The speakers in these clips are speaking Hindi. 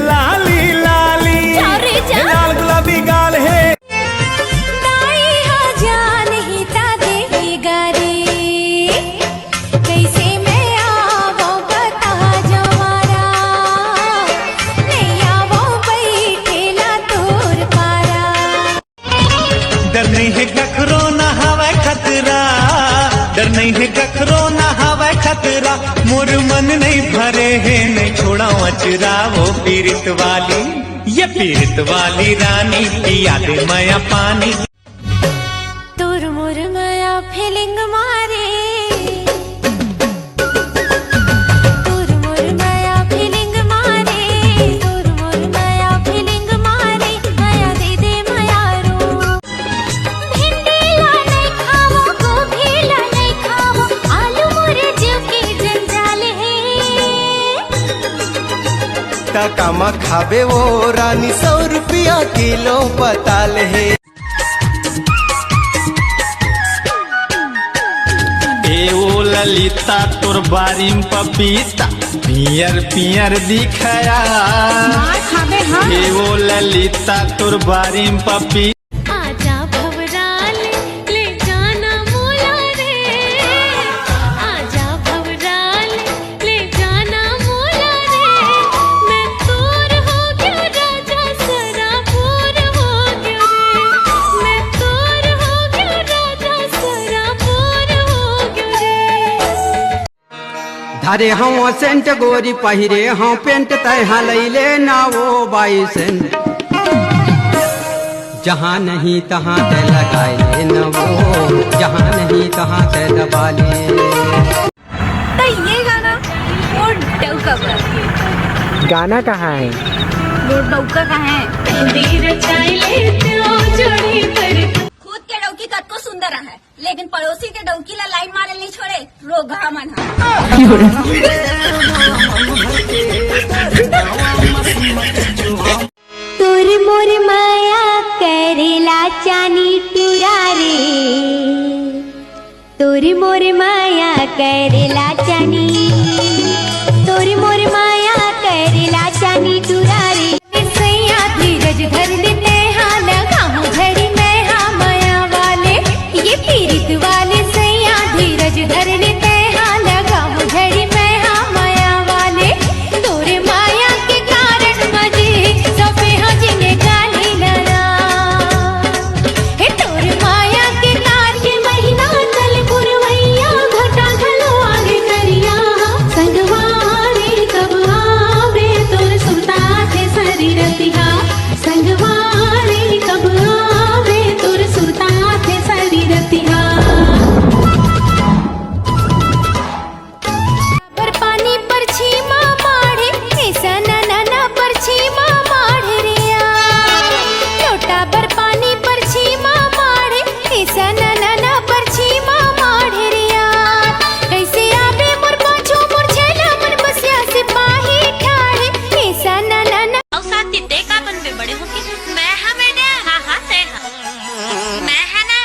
लाली लाली, लाल गुलाबी गाल है। जान ही ता देगा रे, कैसे मैं आवो बता जवारा, नहीं आवो बैठेला तोर पारा। डर नहीं है कखरो ना हवा खतरा, डर नहीं है कखरो ना हवा खतरा, मोर मन नहीं भरे है नहीं छोड़ा अचरा। वो पीरित वाली, ये पीरित वाली रानी पिया दे माया पानी। तोर मोर माया फीलिंग मारे, तोर मोर माया फीलिंग मारे, तोर मोर माया फीलिंग मारे, माया दे माया रो। भिंडी ला नहीं खावो, गोभी ला नहीं खावो, आलू मुर्ज के जंजाल है। कामा खाबे वो रानी 100 रुपया किलो पताल है। ए ओ ललिता तोर बारीम पपीता पियर पियर दिखया। ए ओ ललिता तोर बारीम पपीता। आजा भवराल ले जाना मोला रे, आजा भवराल ले जाना मोला रे, मैं तोर हो गया राजा सरापुर हो गया रे, मैं तोर हो गया राजा सरापुर हो गया रे। धारे हम सेंट गोरी पहिरे हम पेंट तय हलैले ना वो बाई सेंट, जहाँ नहीं तहाँ ते लगाए ले न वो, जहाँ नहीं तहाँ ते दबा ले। तो ये गाना मोर डौका पर, गाना कहाँ है? मोर डौका कहाँ है? धीरे चाइले तो जोड़ी पर। खुद के डौकी कत को सुंदर है, लेकिन पड़ोसी के डौकी ला लाइन मारे नहीं छोड़े, रोगा मन है। तोर मोर माया करेला चानी टूरा रे, तोर मोर माया करेला चानी, तोर मोर माया करेला चानी टूरा रे। सैया धीरज धर देते हाँ लगाऊं घड़ी में हाँ माया वाले, ये पीरित वाले सैया धीरज धर देते हाँ लगाऊं घड़ी में हाँ माया वाले। तोरे माया के कारण मजे सबे हजने गाली लड़ा, हे तोरे माया के कार्य महीना तल पुरवैया घटा घलो आगे करिया। संगवारे कब आवे तोर सुता थे शरीरतिहा, संगवारे कब आवे तोर सुता थे शरीरतिहा। पर पानी पर छीमा माढ़े, ऐसा ना पर छीमा माढ़े रिया, लोटा पर पानी पर छीमा माढ़े, ऐसा ना पर छीमा माढ़े रिया। कैसे आवे मोर पाछो मोर छेला मोर बसिया सिपाही ठाड़े, ऐसा ना औ साथी ते का बनबे बड़े होके, मैं हा मैंने हा ते हा मैं है ना,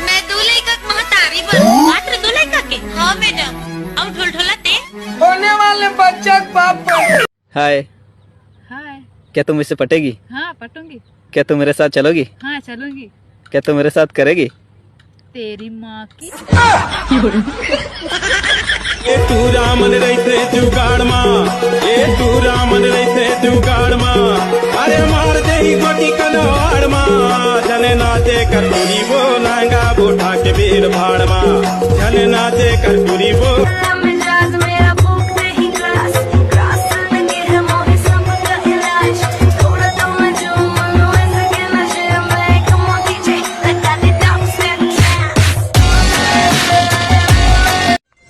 मैं दूल्हे का महतारी बन मात्र दूल्हे का के। हाँ मैडम, अब ढोल ढोलते होने वाले बच्चा पाप। हाय, हाय। क्या तुम इससे पटेगी? हाँ पटूंगी। क्या तुम मेरे साथ चलोगी? हाँ चलूंगी। क्या तुम मेरे साथ करेगी? तेरी माँ की। ए तू रामन रहते जुगाड़ माँ, ए तू रामन रहते जुगाड़ माँ, अरे मार दे ही गोटी कनवाड़ माँ, जने नाचे कर पूरी वो लहंगा बोठा के भीड़ भाड़ माँ, जने नाचे कर पूरी वो।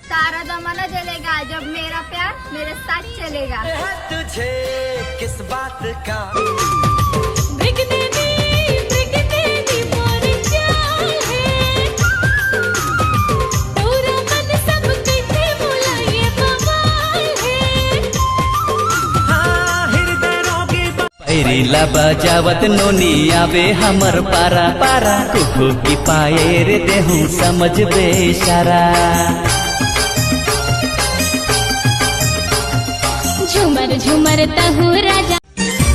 सारा जमाना जलेगा जब मेरा प्यार मेरे साथ चलेगा। तुझे किस बात का मोर चाल है, पूरा मन सब कैसे बोला ये बवाल है। पैरीला बजावत नोनी आवे हमर पारा पारा, कुकू की पाए रे देहूं समझ बेशारा। झूमर झुमर झुमर तहु राजा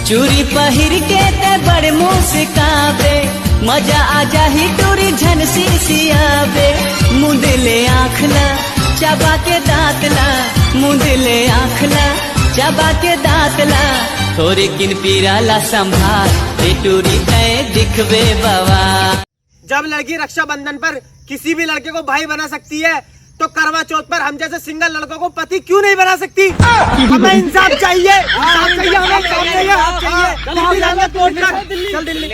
चूड़ी पहिर के ते बड़ मुस्काबे मजा आ जाही टूरी झनसी सियाबे मुंदले आँखला चबा के दांतला मुंदले आँखला चबा के दांतला थोड़े किन पीराला संभाल ए टूरी तय दिखबे बाबा। जब लड़की रक्षाबंधन पर किसी भी लड़के को भाई बना सकती है तो करवा चौथ पर हम जैसे सिंगल लड़कों को पति क्यों नहीं बना सकती? हमें इंसाफ चाहिए, इंसाफ चाहिए, हमें इंसाफ चाहिए। चल दिल्ली।